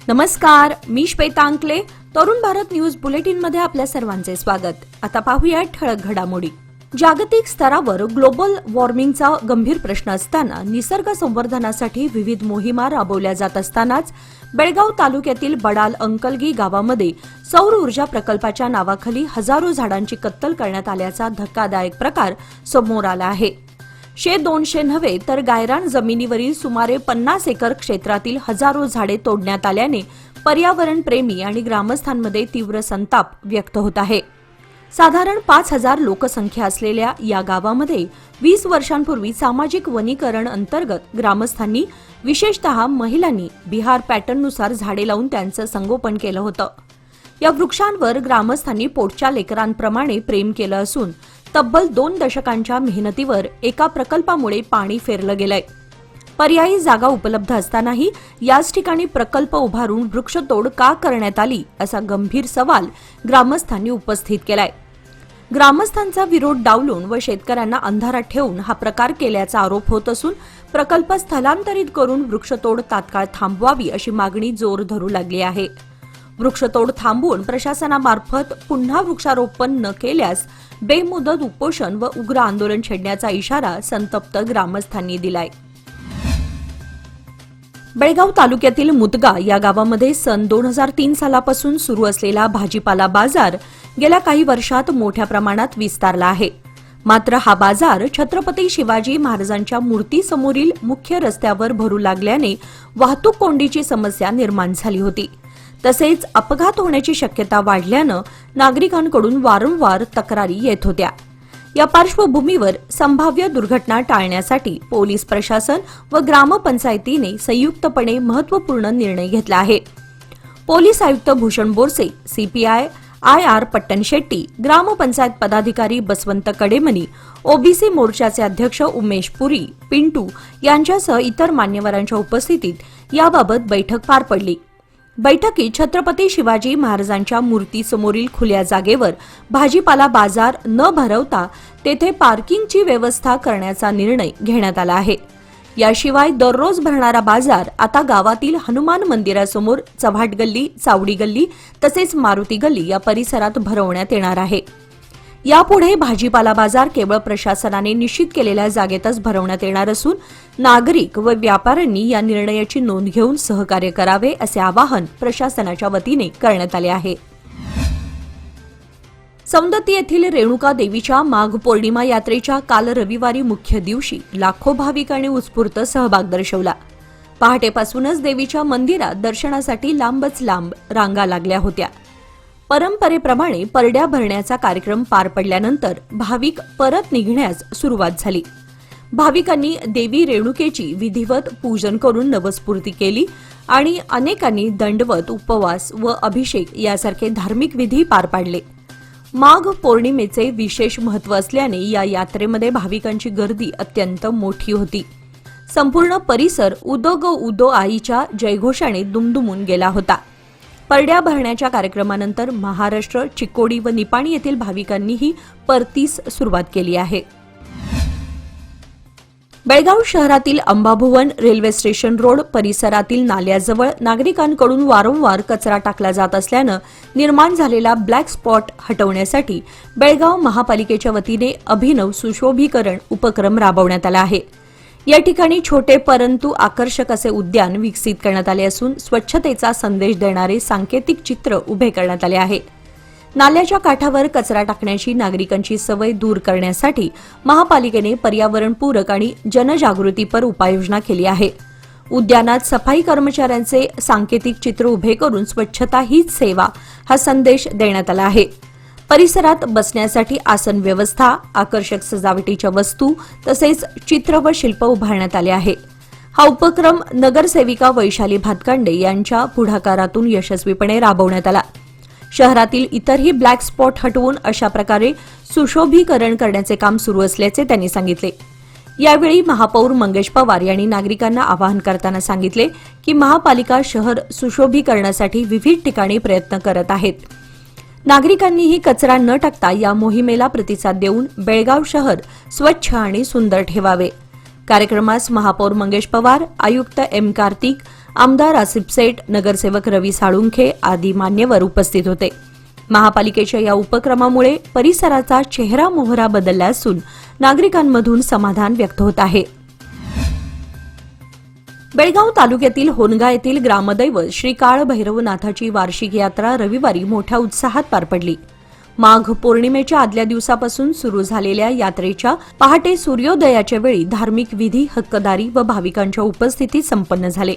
नमस्कार, मी श्वेता अंकले. Tarun Bharat news bulletin मध्ये आपल्या सर्वांचे स्वागत. आता पाहूया ठळक घडामोडी. जागतिक स्तरावर ग्लोबल वॉर्मिंगचा गंभीर प्रश्न असताना निसर्ग संवर्धनासाठी विविध मोहिमा राबवल्या जात असतानाच बेळगाव तालुक्यातील बडाल अंकलगी गावामध्ये सौर ऊर्जा प्रकल्पाच्या नावाखाली हजारो झाडांची कत्तल करण्यात आल्याचा धक्कादायक प्रकार समोर आला आहे. 100-200 नव्हे तर गायरान जमिनीवरील सुमारे 50 एकर क्षेत्रातील हजारो झाडे तोडण्यात आल्याने पर्यावरण प्रेमी आणि ग्रामस्थांमध्ये तीव्र संताप व्यक्त होत आहे. साधारण 5000 लोकसंख्या असलेल्या या गावामध्ये 20 वर्षांपूर्वी सामाजिक वनीकरण अंतर्गत ग्रामस्थांनी विशेषतः महिलांनी बिहार पॅटर्ननुसार झाडे लावून त्यांचं संगोपन केलं होतं. या वृक्षांवर ग्रामस्थांनी पोटच्या लेकरांप्रमाणे प्रेम केलं असून तब्बल 2 दशकांच्या मेहनतीवर एका प्रकल्पामुळे पाणी फेरलं गेलंय. पर्यायी जागा उपलब्ध असतानाही याच ठिकाणी प्रकल्प उभारून वृक्षतोड का करण्यात आली असा गंभीर सवाल ग्रामस्थांनी उपस्थित केलाय. ग्रामस्थांचा विरोध डावलून व शेतकऱ्यांना अंधारात ठेवून हा प्रकार केल्याचा आरोप होत असून प्रकल्प स्थलांतरित करून वृक्षतोड तात्काळ थांबवावी अशी मागणी जोर धरू लागली आहे. वृक्षतोड थांबवून प्रशासनामार्फत पुन्हा वृक्षारोपण न केल्यास बेमुदत उपोषण व उग्र आंदोलन छेडण्याचा इशारा संतप्त ग्रामस्थांनी दिलाय. बेळगाव तालुक्यातील मुदगा या गावामध्ये सन 2003 सालापासून सुरू असलेला भाजीपाला बाजार गेल्या काही वर्षात मोठ्या प्रमाणात विस्तारला आहे. मात्र हा बाजार छत्रपती शिवाजी महाराजांच्या मूर्तीसमोरील मुख्य रस्त्यावर भरू लागल्याने वाहतूक कोंडीची समस्या निर्माण झाली होती. तसेच अपघात होण्याची शक्यता वाढल्यानं नागरिकांकडून वारंवार तक्रारी येत होत्या. या पार्श्वभूमीवर संभाव्य दुर्घटना टाळण्यासाठी पोलीस प्रशासन व ग्रामपंचायतीने संयुक्तपणे महत्त्वपूर्ण निर्णय घेतला आहे. पोलीस आयुक्त भूषण बोरसे, सीपीआय IR पट्टण शेट्टी, ग्रामपंचायत पदाधिकारी बसवंत कडेमनी, ओबीसी मोर्चाचे अध्यक्ष उमेश पुरी, पिंटू यांच्यासह इतर मान्यवरांच्या उपस्थितीत याबाबत बैठक पार पडली. बैठकीत छत्रपती शिवाजी महाराजांच्या मूर्तीसमोरील खुल्या जागेवर भाजीपाला बाजार न भरवता तेथे पार्किंगची व्यवस्था करण्याचा निर्णय घेण्यात आला आहे. याशिवाय दररोज भरणारा बाजार आता गावातील हनुमान मंदिरासमोर चव्हाट गल्ली, चावडी गल्ली तसेच मारुती गल्ली या परिसरात भरवण्यात येणार आहे. यापुढे भाजीपाला बाजार केवळ प्रशासनाने निश्चित केलेल्या जागेतच भरवण्यात येणार असून नागरिक व व्यापाऱ्यांनी या निर्णयाची नोंद घेऊन सहकार्य करावे असे आवाहन प्रशासनाच्या वतीने करण्यात आले आहे. सौंदत्ती येथील रेणुका देवीच्या माघ पौर्णिमा यात्रेच्या काल रविवारी मुख्य दिवशी लाखो भाविकांनी उत्स्फूर्त सहभाग दर्शवला. पहाटेपासूनच देवीच्या मंदिरात दर्शनासाठी लांबच लांब रांगा लागल्या होत्या. परंपरेप्रमाणे परड्या भरण्याचा कार्यक्रम पार पडल्यानंतर भाविक परत निघण्यास सुरुवात झाली. भाविकांनी देवी रेणुकेची विधिवत पूजन करून नवस्फूर्ती केली आणि अनेकांनी दंडवत, उपवास व अभिषेक यासारखे धार्मिक विधी पार पाडले. माघ पौर्णिमेचे विशेष महत्त्व असल्याने या यात्रेमध्ये भाविकांची गर्दी अत्यंत मोठी होती. संपूर्ण परिसर उदो ग उदो आईच्या जयघोषाने दुमदुमून गेला होता. परड्या भरण्याच्या कार्यक्रमानंतर महाराष्ट्र, चिकोडी व निपाणी येथील भाविकांनीही परतीस सुरुवात केली आहे. बेळगाव शहरातील अंबाभुवन रेल्वे स्टेशन रोड परिसरातील नाल्याजवळ नागरिकांकडून वारंवार कचरा टाकला जात असल्यानं निर्माण झालेला ब्लॅक स्पॉट हटवण्यासाठी बेळगाव महापालिकेच्या वतीने अभिनव सुशोभीकरण उपक्रम राबवण्यात आला आहे. या ठिकाणी छोटे परंतु आकर्षक असे उद्यान विकसित करण्यात आले असून स्वच्छतेचा संदेश देणारे सांकेतिक चित्र उभे करण्यात आले आहे. नाल्याच्या काठावर कचरा टाकण्याची नागरिकांची सवय दूर करण्यासाठी महापालिकेने पर्यावरणपूरक आणि जनजागृतीपर उपाययोजना केली आहे. उद्यानात सफाई कर्मचाऱ्यांचे सांकेतिक चित्र उभे करून स्वच्छता हीच सेवा हा संदेश देण्यात आला आहे. परिसरात बसण्यासाठी आसन व्यवस्था, आकर्षक सजावटीच्या वस्तू तसेच चित्र व शिल्प उभारण्यात आले आहे. हा उपक्रम नगरसेविका वैशाली भातकांडे यांच्या पुढाकारातून यशस्वीपणे राबवण्यात आला. शहरातील इतरही ब्लॅक स्पॉट हटवून अशा प्रकारे सुशोभीकरण करण्याचे काम सुरू असल्याचे त्यांनी सांगितले. यावेळी महापौर मंगेश पवार यांनी नागरिकांना आवाहन करताना सांगितले की महापालिका शहर सुशोभीकरणासाठी विविध ठिकाणी प्रयत्न करत आहेत. नागरिकांनीही कचरा न टाकता या मोहिमेला प्रतिसाद देऊन बेळगाव शहर स्वच्छ आणि सुंदर ठेवावे. कार्यक्रमास महापौर मंगेश पवार, आयुक्त M. कार्तिक, आमदार आसिफ सेठ, नगरसेवक रवी साळुंखे आदी मान्यवर उपस्थित होते. महापालिकेच्या या उपक्रमामुळे परिसराचा चेहरा मोहरा बदलला असून नागरिकांमधून समाधान व्यक्त होत आहे. बेळगाव तालुक्यातील होनगा येथील ग्रामदैवत श्री काळ भैरवनाथाची वार्षिक यात्रा रविवारी मोठ्या उत्साहात पार पडली. माघ पौर्णिमेच्या आदल्या दिवसापासून सुरू झालेल्या यात्रेच्या पहाटे सूर्योदयाच्या वेळी धार्मिक विधी, हक्कदारी व भाविकांच्या उपस्थितीत संपन्न झाले.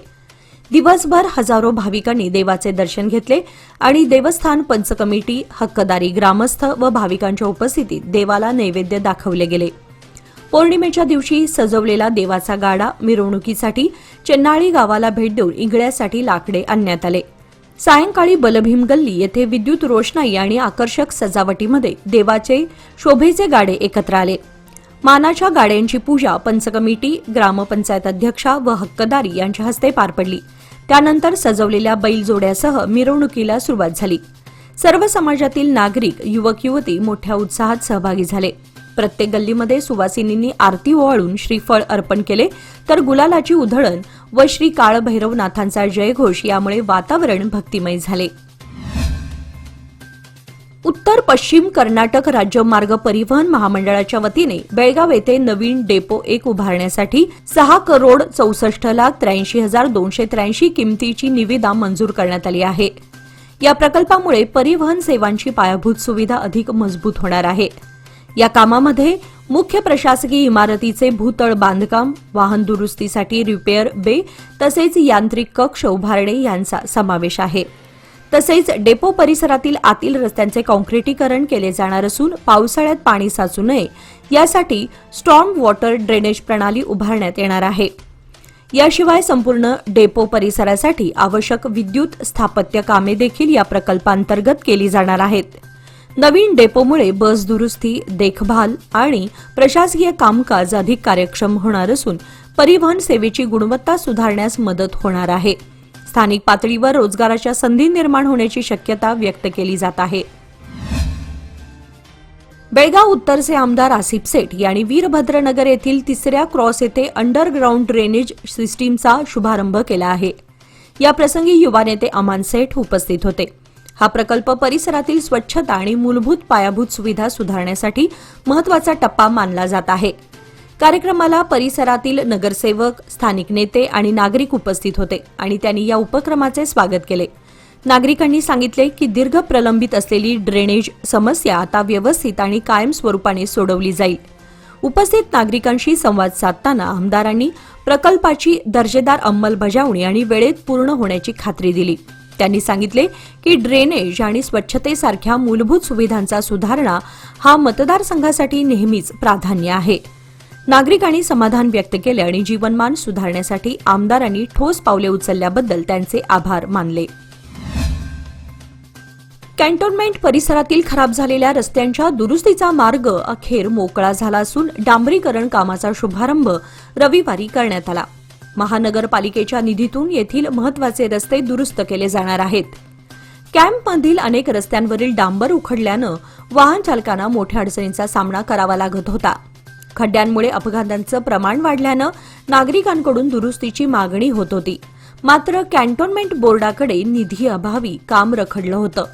दिवसभर हजारो भाविकांनी देवाचे दर्शन घेतले आणि देवस्थान पंच कमिटी, हक्कदारी, ग्रामस्थ व भाविकांच्या उपस्थितीत देवाला नैवेद्य दाखवले गेले. पौर्णिमेच्या दिवशी सजवलेला देवाचा गाडा मिरवणुकीसाठी चेन्नाळी गावाला भेट देऊन इंगळ्यासाठी लाकडे आणण्यात आले. सायंकाळी बलभीम गल्ली येथे विद्युत रोषणाई आणि आकर्षक सजावटीमध्ये देवाचे शोभेचे गाडे एकत्र आले. मानाच्या गाड्यांची पूजा पंच कमिटी, ग्रामपंचायत अध्यक्षा व हक्कदारी यांच्या हस्ते पार पडली. त्यानंतर सजवलेल्या बैलजोड्यासह मिरवणुकीला सुरुवात झाली. सर्व समाजातील नागरिक, युवक युवती मोठ्या उत्साहात सहभागी झाले. प्रत्येक गल्लीमध्ये सुवासिनींनी आरती ओवाळून श्रीफळ अर्पण केले, तर गुलालाची उधळण व श्री काळ भैरवनाथांचा जयघोष यामुळे वातावरण भक्तिमय झाले. उत्तर पश्चिम कर्नाटक राज्य मार्ग परिवहन महामंडळाच्या वतीने बेळगाव येथे नवीन डेपो 1 उभारण्यासाठी 6,64,83,283 किमतीची निविदा मंजूर करण्यात आली आहे. या प्रकल्पामुळे परिवहन सेवांची पायाभूत सुविधा अधिक मजबूत होणार आहे. या कामामध्ये मुख्य प्रशासकीय इमारतीचे भूतळ बांधकाम, वाहन दुरुस्तीसाठी रिपेअर बे तसेच यांत्रिक कक्ष उभारणे यांचा समावेश आहे. तसेच डेपो परिसरातील आतील रस्त्यांचे काँक्रिटीकरण केले जाणार असून पावसाळ्यात पाणी साचू नये यासाठी स्टॉर्म वॉटर ड्रेनेज प्रणाली उभारण्यात येणार आहे. याशिवाय संपूर्ण डेपो परिसरासाठी आवश्यक विद्युत स्थापत्य कामे देखील या प्रकल्पांतर्गत केली जाणार आहेत. नवीन डेपोमुळे बस दुरुस्ती, देखभाल आणि प्रशासकीय कामकाज अधिक कार्यक्षम होणार असून परिवहन सेवेची गुणवत्ता सुधारण्यास मदत होणार आहे. स्थानिक पातळीवर रोजगाराच्या संधी निर्माण होण्याची शक्यता व्यक्त केली जात आहे. बेळगाव उत्तरचे आमदार आसिफ सेठ यांनी वीरभद्रनगर येथील 3ऱ्या क्रॉस येथे अंडरग्राउंड ड्रेनेज सिस्टीमचा शुभारंभ केला आहे. याप्रसंगी युवा नेते अमान सेठ उपस्थित होते. हा प्रकल्प परिसरातील स्वच्छता आणि मूलभूत पायाभूत सुविधा सुधारण्यासाठी महत्त्वाचा टप्पा मानला जात आहे. कार्यक्रमाला परिसरातील नगरसेवक, स्थानिक नेते आणि नागरिक उपस्थित होते आणि त्यांनी या उपक्रमाचे स्वागत केले. नागरिकांनी सांगितले की दीर्घ प्रलंबित असलेली ड्रेनेज समस्या आता व्यवस्थित आणि कायम स्वरूपाने सोडवली जाईल. उपस्थित नागरिकांशी संवाद साधताना आमदारांनी प्रकल्पाची दर्जेदार अंमलबजावणी आणि वेळेत पूर्ण होण्याची खात्री दिली. त्यांनी सांगितले की ड्रेनेज आणि स्वच्छतेसारख्या मूलभूत सुविधांचा सुधारणा हा मतदारसंघासाठी नेहमीच प्राधान्य आहे. नागरिकांनी समाधान व्यक्त केले आणि जीवनमान सुधारण्यासाठी आमदारांनी ठोस पावले उचलल्याबद्दल त्यांचे आभार मानले. कॅन्टोन्मेंट परिसरातील खराब झालेल्या रस्त्यांच्या दुरुस्तीचा मार्ग अखेर मोकळा झाला असून डांबरीकरण कामाचा शुभारंभ रविवारी करण्यात आला. महानगरपालिकेच्या निधीतून येथील महत्त्वाचे रस्ते दुरुस्त केले जाणार आहेत. कॅम्पमधील अनेक रस्त्यांवरील डांबर उखडल्यानं वाहन चालकांना मोठ्या अडचणींचा सामना करावा लागत होता. खड्ड्यांमुळे अपघातांचं प्रमाण वाढल्यानं नागरिकांकडून दुरुस्तीची मागणी होत होती. मात्र कॅन्टोन्मेंट बोर्डाकडे निधी अभावी काम रखडलं होतं.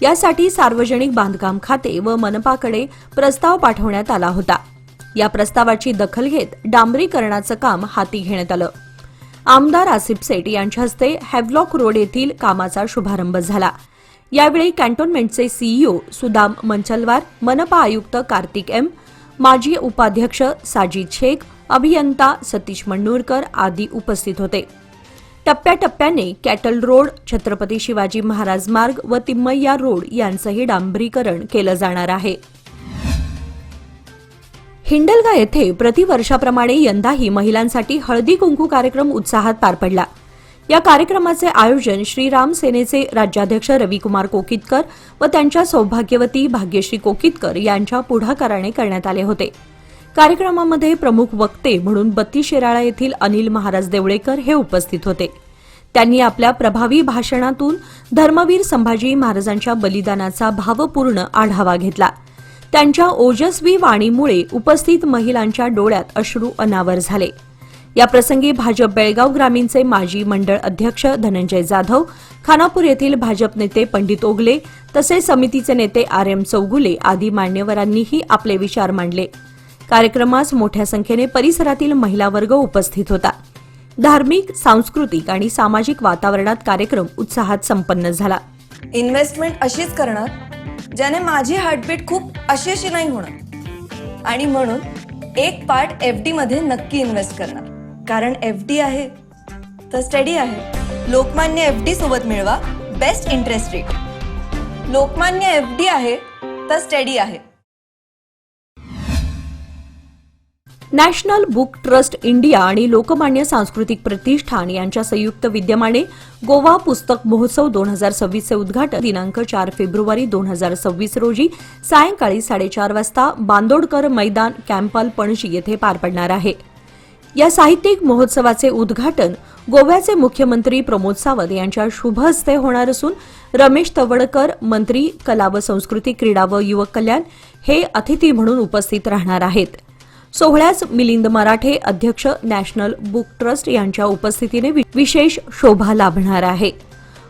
यासाठी सार्वजनिक बांधकाम खाते व मनपाकडे प्रस्ताव पाठवण्यात आला होता. या प्रस्तावाची दखल घेत डांबरीकरणाचं काम हाती घेण्यात आलं. आमदार आसिफ सेठ यांच्या हस्ते हॅव्लॉक रोड येथील कामाचा शुभारंभ झाला. यावेळी कॅन्टोन्मेंटचे सीईओ सुदाम मंचलवार, मनपा आयुक्त कार्तिक एम, माजी उपाध्यक्ष साजिद शेख, अभियंता सतीश मण्णूरकर आदी उपस्थित होते. टप्प्याटप्प्याने कॅटल रोड, छत्रपती शिवाजी महाराज मार्ग व तिम्मय्या रोड यांचंही डांबरीकरण केलं जाणार आहे. हिंडलगा येथे प्रतिवर्षाप्रमाणे यंदाही महिलांसाठी हळदी कुंकू कार्यक्रम उत्साहात पार पडला. या कार्यक्रमाचे आयोजन श्रीराम सेनेचे राज्याध्यक्ष रविकुमार कोकितकर व त्यांच्या सौभाग्यवती भाग्यश्री कोकितकर यांच्या पुढाकाराने करण्यात आले होते. कार्यक्रमामध्ये प्रमुख वक्ते म्हणून बत्तीशिराळा येथील अनिल महाराज देवळेकर हे उपस्थित होते. त्यांनी आपल्या प्रभावी भाषणातून धर्मवीर संभाजी महाराजांच्या बलिदानाचा भावपूर्ण आढावा घेतला. त्यांच्या ओजस्वी वाणीमुळे उपस्थित महिलांच्या डोळ्यात अश्रू अनावर झाले. या प्रसंगी भाजप बेळगाव ग्रामीणचे माजी मंडळ अध्यक्ष धनंजय जाधव, खानापूर येथील भाजप नेते पंडित ओगले तसेच समितीचे नेते RM चौगुले आदी मान्यवरांनीही आपले विचार मांडले. कार्यक्रमास मोठ्या संख्येने परिसरातील महिला वर्ग उपस्थित होता. धार्मिक, सांस्कृतिक आणि सामाजिक वातावरणात कार्यक्रम उत्साहात संपन्न झाला. इन्व्हेस्टमेंट अशीच करणार ज्याने माझी हार्टबीट खूप अशी नाही होणार आणि म्हणून एक पार्ट FD मध्ये नक्की इन्व्हेस्ट करणार, कारण FD आहे तर स्टडी आहे. लोकमान्य FD सोबत मिळवा best interest rate. Lokmanya FD आहे तर स्टडी आहे. नॅशनल बुक ट्रस्ट इंडिया आणि लोकमान्य सांस्कृतिक प्रतिष्ठान यांच्या संयुक्त विद्यमाने गोवा पुस्तक महोत्सव 2026 चे उद्घाटन दिनांक 4 फेब्रुवारी 2026 रोजी सायंकाळी 4:30 वाजता बांदोडकर मैदान, कॅम्पल, पणजी येथे पार पडणार आहे. या साहित्यिक महोत्सवाचे उद्घाटन गोव्याचे मुख्यमंत्री प्रमोद सावंत यांच्या शुभ हस्ते होणार असून रमेश तवडकर, मंत्री कला व संस्कृती, क्रीडा व युवक कल्याण हे अतिथी म्हणून उपस्थित राहणार आहेत. सोहळ्यास मिलिंद मराठे, अध्यक्ष, नॅशनल बुक ट्रस्ट यांच्या उपस्थितीने विशेष शोभा लाभणार आहे.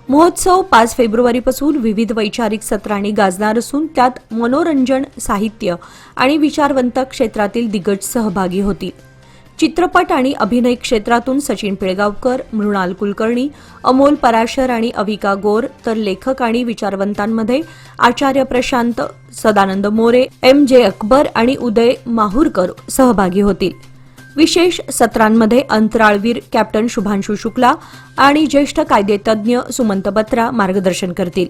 महोत्सव 5 फेब्रुवारीपासून विविध वैचारिक सत्रांनी गाजणार असून त्यात मनोरंजन, साहित्य आणि विचारवंत क्षेत्रातील दिग्गज सहभागी होतील. चित्रपट आणि अभिनय क्षेत्रातून सचिन पिळगावकर, मृणाल कुलकर्णी, अमोल पराशर आणि अविका गोर, तर लेखक आणि विचारवंतांमध्ये आचार्य प्रशांत, सदानंद मोरे, MJ अकबर आणि उदय माहुरकर सहभागी होतील. विशेष सत्रांमध्ये अंतराळवीर कॅप्टन शुभांशु शुक्ला आणि ज्येष्ठ कायदेतज्ञ सुमंत बत्रा मार्गदर्शन करतील.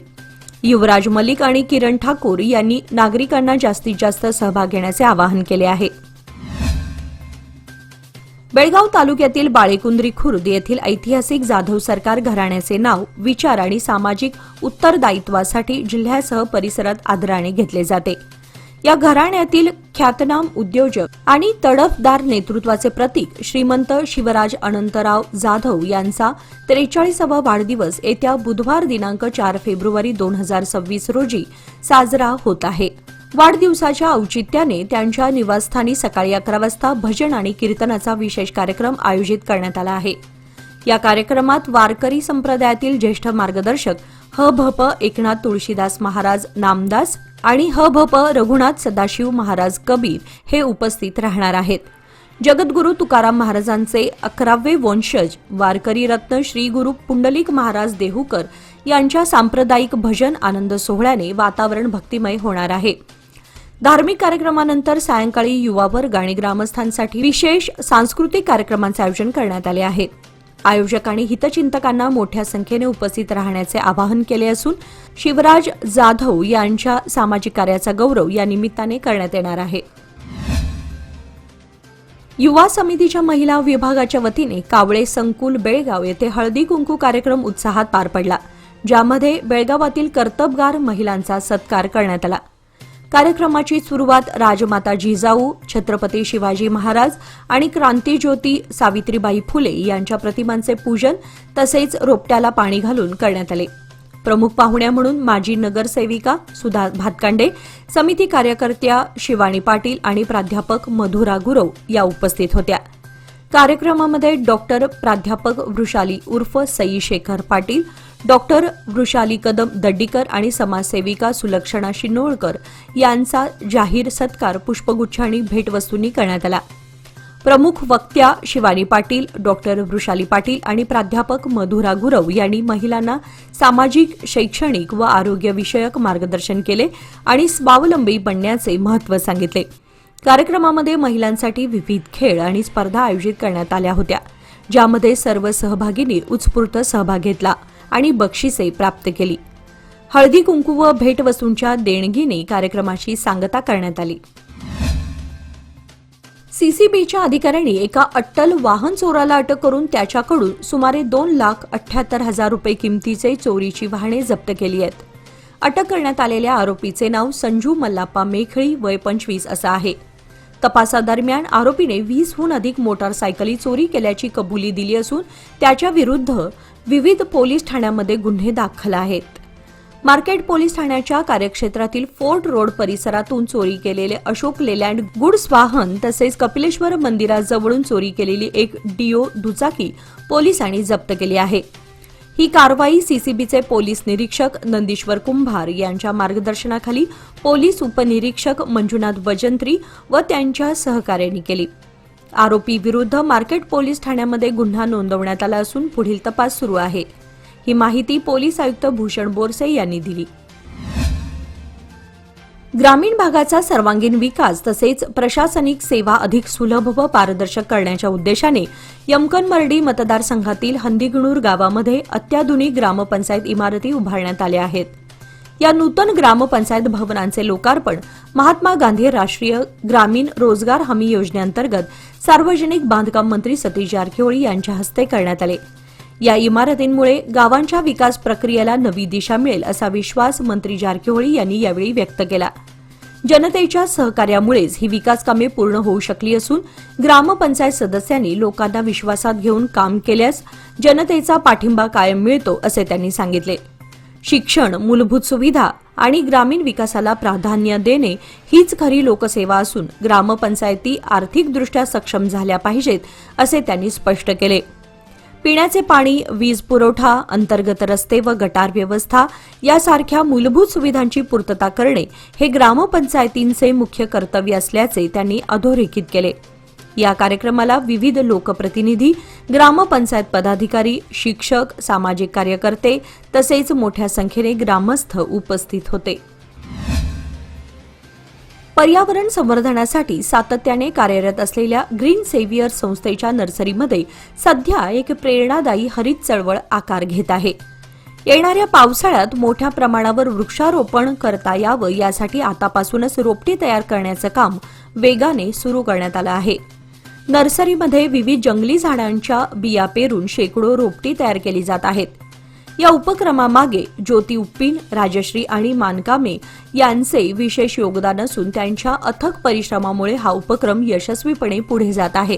युवराज मलिक आणि किरण ठाकूर यांनी नागरिकांना जास्तीत जास्त सहभाग घेण्याचे आवाहन केले आहे. बेळगाव तालुक्यातील बाळेकुंद्री खुर्द येथील ऐतिहासिक जाधव सरकार घराण्याचे नाव विचार आणि सामाजिक उत्तरदायित्वासाठी जिल्ह्यासह परिसरात आदराने घेतले जाते. या घराण्यातील ख्यातनाम उद्योजक आणि तडफदार नेतृत्वाचे प्रतीक श्रीमंत शिवराज अनंतराव जाधव यांचा 43वा वाढदिवस येत्या बुधवार दिनांक 4 फेब्रुवारी 2026 रोजी साजरा होत आहे. वाढदिवसाच्या औचित्याने त्यांच्या निवासस्थानी सकाळी 11 वाजता भजन आणि कीर्तनाचा विशेष कार्यक्रम आयोजित करण्यात आला आहे. या कार्यक्रमात वारकरी संप्रदायातील ज्येष्ठ मार्गदर्शक ह.भ.प. एकनाथ तुळशीदास महाराज नामदास आणि ह.भ.प. रघुनाथ सदाशिव महाराज कबीर हे उपस्थित राहणार आहेत. जगद्गुरू तुकाराम महाराजांचे 11वे वंशज वारकरी रत्न श्री गुरु पुंडलिक महाराज देहूकर यांच्या सांप्रदायिक भजन आनंद सोहळ्याने वातावरण भक्तिमय होणार आहे. धार्मिक कार्यक्रमानंतर सायंकाळी युवा वर्ग आणि ग्रामस्थांसाठी विशेष सांस्कृतिक कार्यक्रमांचे आयोजन करण्यात आले आहे. आयोजकांनी हितचिंतकांना मोठ्या संख्येने उपस्थित राहण्याचे आवाहन केले असून शिवराज जाधव यांच्या सामाजिक कार्याचा गौरव या निमित्ताने करण्यात येणार आहे. युवा समितीच्या महिला विभागाच्या वतीने कावळे संकुल बेळगाव येथे हळदी कुंकू कार्यक्रम उत्साहात पार पडला, ज्यामध्ये बेळगावातील कर्तबगार महिलांचा सत्कार करण्यात आला. कार्यक्रमाची सुरुवात राजमाता जिजाऊ, छत्रपती शिवाजी महाराज आणि क्रांतीज्योती सावित्रीबाई फुले यांच्या प्रतिमांचे पूजन तसेच रोपट्याला पाणी घालून करण्यात आले. प्रमुख पाहुण्या म्हणून माजी नगरसेविका सुधा भातकांडे, समिती कार्यकर्त्या शिवानी पाटील आणि प्राध्यापक मधुरा गुरव या उपस्थित होत्या. कार्यक्रमामध्ये डॉक्टर प्राध्यापक वृषाली उर्फ सई शेखर पाटील, डॉक्टर वृषाली कदम दड्डीकर आणि समाजसेविका सुलक्षणा शिनोळकर यांचा जाहीर सत्कार पुष्पगुच्छ आणि भेटवस्तूंनी करण्यात आला. प्रमुख वक्त्या शिवानी पाटील, डॉक्टर वृषाली पाटील आणि प्राध्यापक मधुरा गुरव यांनी महिलांना सामाजिक, शैक्षणिक व आरोग्यविषयक मार्गदर्शन केले आणि स्वावलंबी बनण्याचे महत्त्व सांगितले. कार्यक्रमामध्ये महिलांसाठी विविध खेळ आणि स्पर्धा आयोजित करण्यात आल्या होत्या, ज्यामध्ये सर्व सहभागींनी उत्स्फूर्त सहभाग घेतला आणि बक्षिसे प्राप्त केली. हळदी कुंकू व भेटवस्तूंच्या देणगीने कार्यक्रमाची सांगता करण्यात आली. सीसीबीच्या अधिकाऱ्यांनी एका अट्टल वाहन चोराला अटक करून त्याच्याकडून सुमारे 2,78,000 रुपये किमतीचे चोरीची वाहने जप्त केली आहेत. अटक करण्यात आलेल्या आरोपीचे नाव संजू मल्लाप्पा मेखळी, वय 25 असं आहे. तपासादरम्यान आरोपीने 20हून अधिक मोटारसायकली चोरी केल्याची कबुली दिली असून त्याच्या विरुद्ध विविध पोलीस ठाण्यांमध्ये गुन्हे दाखल आहेत. मार्केट पोलीस ठाण्याच्या कार्यक्षेत्रातील फोर्ट रोड परिसरातून चोरी केलेले अशोक लेलँड गुड्स वाहन तसेच कपिलेश्वर मंदिराजवळून चोरी केलेली एक डिओ दुचाकी पोलिसांनी जप्त केली आहे. ही कारवाई सीसीबीचे पोलीस निरीक्षक नंदीश्वर कुंभार यांच्या मार्गदर्शनाखाली पोलीस उपनिरीक्षक मंजुनाथ वजंत्री व त्यांच्या सहकार्याने केली. आरोपी विरुद्ध मार्केट पोलीस ठाण्यामध्ये गुन्हा नोंदवण्यात आला असून पुढील तपास सुरू आहे. ही माहिती पोलीस आयुक्त भूषण बोरसे यांनी दिली. ग्रामीण भागाचा सर्वांगीण विकास तसेच प्रशासनिक सेवा अधिक सुलभ व पारदर्शक करण्याच्या उद्देशाने यमकनमर्डी मतदारसंघातील हंदिगणूर गावामध्ये अत्याधुनिक ग्रामपंचायत इमारती उभारण्यात आल्या आहेत. या नूतन ग्रामपंचायत भवनांचे लोकार्पण महात्मा गांधी राष्ट्रीय ग्रामीण रोजगार हमी योजनेअंतर्गत सार्वजनिक बांधकाम मंत्री सतीश जारकिहोळी यांच्या हस्ते करण्यात आले. या इमारतींमुळे गावांच्या विकास प्रक्रियेला नवी दिशा मिळेल असा विश्वास मंत्री जारकिहोळी यांनी यावेळी व्यक्त केला. जनतेच्या सहकार्यामुळेच ही विकास कामे पूर्ण होऊ शकली असून ग्रामपंचायत सदस्यांनी लोकांना विश्वासात घेऊन काम केल्यास जनतेचा पाठिंबा कायम मिळतो असे त्यांनी सांगितले. शिक्षण, मूलभूत सुविधा आणि ग्रामीण विकासाला प्राधान्य देणे हीच खरी लोकसेवा असून ग्रामपंचायती आर्थिकदृष्ट्या सक्षम झाल्या पाहिजेत असे त्यांनी स्पष्ट केले. पिण्याचे पाणी, वीज पुरवठा, अंतर्गत रस्ते व गटार व्यवस्था यासारख्या मूलभूत सुविधांची पूर्तता करणे हे ग्रामपंचायतींचे मुख्य कर्तव्य असल्याचे त्यांनी अधोरेखित केले. या कार्यक्रमाला विविध लोकप्रतिनिधी, ग्रामपंचायत पदाधिकारी, शिक्षक, सामाजिक कार्यकर्ते तसेच मोठ्या संख्येने ग्रामस्थ उपस्थित होते. पर्यावरण संवर्धनासाठी सातत्याने कार्यरत असलेल्या ग्रीन सेव्हियर संस्थेच्या नर्सरीमध्ये सध्या एक प्रेरणादायी हरित चळवळ आकार घेत आहे. येणाऱ्या पावसाळ्यात मोठ्या प्रमाणावर वृक्षारोपण करता यावं यासाठी आतापासूनच रोपटी तयार करण्याचं काम वेगाने सुरू करण्यात आलं आहे. नर्सरीमध्ये विविध जंगली झाडांच्या बिया पेरून शेकडो रोपटी तयार केली जात आहेत. या उपक्रमामागे ज्योती उप्पीन, राजश्री आणि मानकामे यांचे विशेष योगदान असून त्यांच्या अथक परिश्रमामुळे हा उपक्रम यशस्वीपणे पुढे जात आहे.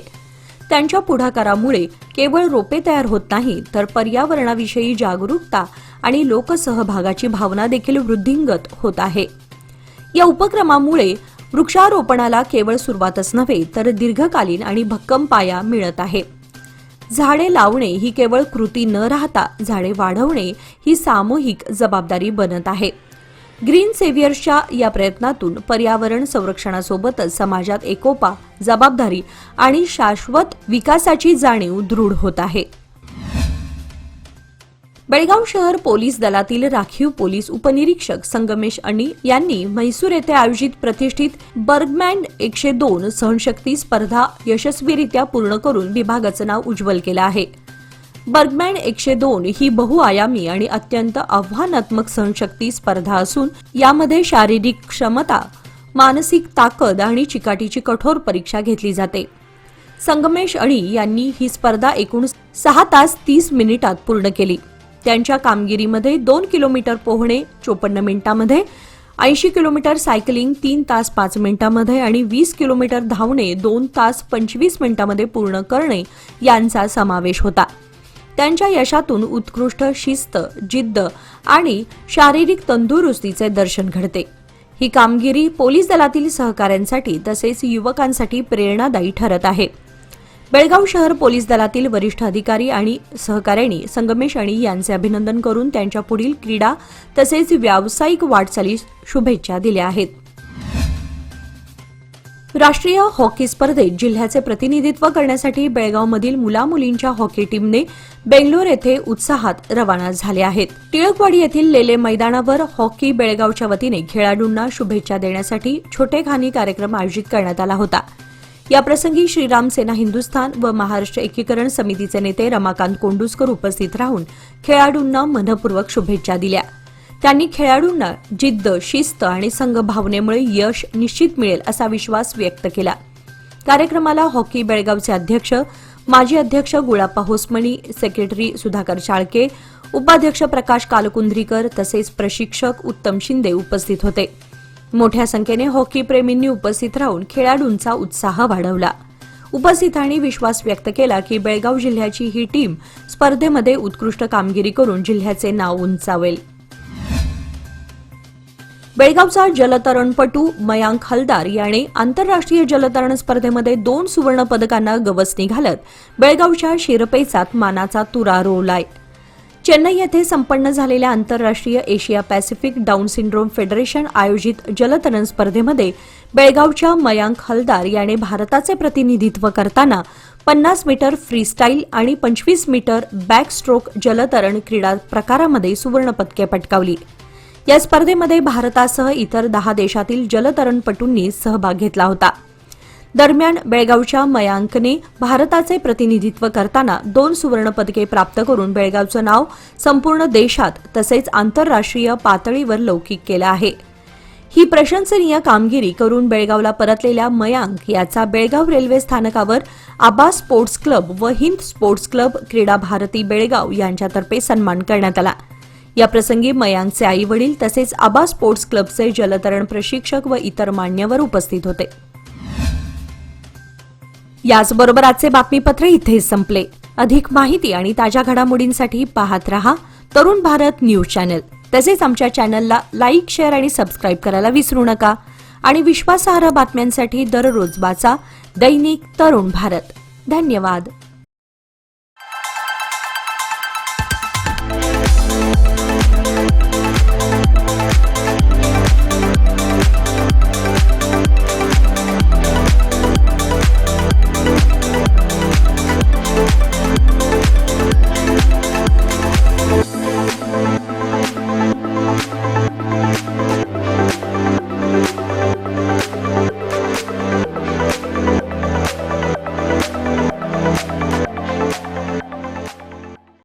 त्यांच्या पुढाकारामुळे केवळ रोपे तयार होत नाही तर पर्यावरणाविषयी जागरूकता आणि लोकसहभागाची भावना देखील वृद्धिंगत होत आहे. या उपक्रमामुळे वृक्षारोपणाला केवळ सुरुवातच नव्हे तर दीर्घकालीन आणि भक्कम पाया मिळत आहे. झाडे लावणे ही केवळ कृती न राहता झाडे वाढवणे ही सामूहिक जबाबदारी बनत आहे. ग्रीन सेव्हियर्सच्या या प्रयत्नातून पर्यावरण संरक्षणासोबतच समाजात एकोपा, जबाबदारी आणि शाश्वत विकासाची जाणीव दृढ होत आहे. बेळगाव शहर पोलीस दलातील राखीव पोलीस उपनिरीक्षक संगमेश अणी यांनी म्हैसूर येथे आयोजित प्रतिष्ठित बर्गमॅन 102 सहनशक्ती स्पर्धा यशस्वीरित्या पूर्ण करून विभागाचं नाव उज्ज्वल केलं आहे. बर्गमॅन 102 ही बहुआयामी आणि अत्यंत आव्हानात्मक सहनशक्ती स्पर्धा असून यामध्ये शारीरिक क्षमता, मानसिक ताकद आणि चिकाटीची कठोर परीक्षा घेतली जाते. संगमेश अणी यांनी ही स्पर्धा एकूण 6 तास 30 मिनिटात पूर्ण केली. त्यांच्या कामगिरीमध्ये 2 किलोमीटर पोहणे 54 मिनिटांमध्ये, 80 किलोमीटर सायकलिंग 3 तास 5 मिनिटांमध्ये आणि 20 किलोमीटर धावणे 2 तास 25 मिनिटांमध्ये पूर्ण करणे यांचा समावेश होता. त्यांच्या यशातून उत्कृष्ट शिस्त, जिद्द आणि शारीरिक तंदुरुस्तीचे दर्शन घडते. ही कामगिरी पोलीस दलातील सहकाऱ्यांसाठी तसेच युवकांसाठी प्रेरणादायी ठरत आहे. बेळगाव शहर पोलीस दलातील वरिष्ठ अधिकारी आणि सहकाऱ्यांनी संगमेश अणी यांचे अभिनंदन करून त्यांच्या पुढील क्रीडा तसेच व्यावसायिक वाटचालीस शुभेच्छा दिल्या आहेत. राष्ट्रीय हॉकी स्पर्धेत जिल्ह्याचे प्रतिनिधित्व करण्यासाठी बेळगावमधील मुलामुलींच्या हॉकी टीमने बेंगलोर येथे उत्साहात रवाना झाले आहेत. टिळकवाडी येथील लेले मैदानावर हॉकी बेळगावच्या वतीने खेळाडूंना शुभेच्छा देण्यासाठी छोटेखानी कार्यक्रम आयोजित करण्यात आला होता. याप्रसंगी श्रीराम सेना हिंदुस्थान व महाराष्ट्र एकीकरण समितीचे नेते रमाकांत कोंडुस्कर उपस्थित राहून खेळाडूंना मनपूर्वक शुभेच्छा दिल्या. त्यांनी खेळाडूंना जिद्द, शिस्त आणि संघभावनेमुळे यश निश्चित मिळेल असा विश्वास व्यक्त केला. कार्यक्रमाला हॉकी बेळगावचे अध्यक्ष, माजी अध्यक्ष गुळाप्पा होसमणी, सेक्रेटरी सुधाकर चाळके, उपाध्यक्ष प्रकाश कालकुंद्रीकर तसेच प्रशिक्षक उत्तम शिंदे उपस्थित होते. मोठ्या संख्येने हॉकी प्रेमींनी उपस्थित राहून खेळाडूंचा उत्साह वाढवला. उपस्थितांनी विश्वास व्यक्त केला की बेळगाव जिल्ह्याची ही टीम स्पर्धेमध्ये उत्कृष्ट कामगिरी करून जिल्ह्याचे नाव उंचावेल. बेळगावचा जलतरणपटू मयांक हलदार याने आंतरराष्ट्रीय जलतरण स्पर्धेमध्ये 2 सुवर्ण पदकांना गवसणी घालत बेळगावच्या शिरपेचात मानाचा तुरा रोवलाय. चेन्नई येथे संपन्न झालेल्या आंतरराष्ट्रीय Asia Pacific down syndrome federation आयोजित जलतरण स्पर्धेमध्ये बेळगावच्या मयांक हलदार याने भारताचे प्रतिनिधित्व करताना 50 मीटर फ्रीस्टाईल आणि 25 मीटर बॅकस्ट्रोक जलतरण क्रीडा प्रकारामध्ये सुवर्ण पदके पटकावली. या स्पर्धेमध्ये भारतासह इतर 10 देशातील जलतरणपटूंनी सहभाग घेतला होता. दरम्यान बेळगावच्या मयांकने भारताचे प्रतिनिधित्व करताना 2 सुवर्ण पदके प्राप्त करून बेळगावचं नाव संपूर्ण देशात तसेच आंतरराष्ट्रीय पातळीवर लौकिक केलं आहे. ही प्रशंसनीय कामगिरी करून बेळगावला परतलेल्या मयांक याचा बेळगाव रेल्वे स्थानकावर आबा स्पोर्ट्स क्लब व हिंद स्पोर्ट्स क्लब क्रीडा भारती बेळगाव यांच्यातर्फे सन्मान करण्यात आला. या प्रसंगी मयांकचे आई वडील तसेच आबा स्पोर्ट्स क्लबचे जलतरण प्रशिक्षक व इतर मान्यवर उपस्थित होते. याचबरोबर आजचे बातमीपत्र इथेच संपले. अधिक माहिती आणि ताज्या घडामोडींसाठी पाहत रहा तरुण भारत न्यूज चॅनल. तसेच आमच्या चॅनलला लाईक, शेअर आणि सबस्क्राईब करायला विसरू नका. आणि विश्वासार्ह बातम्यांसाठी दररोज वाचा दैनिक तरुण भारत. धन्यवाद.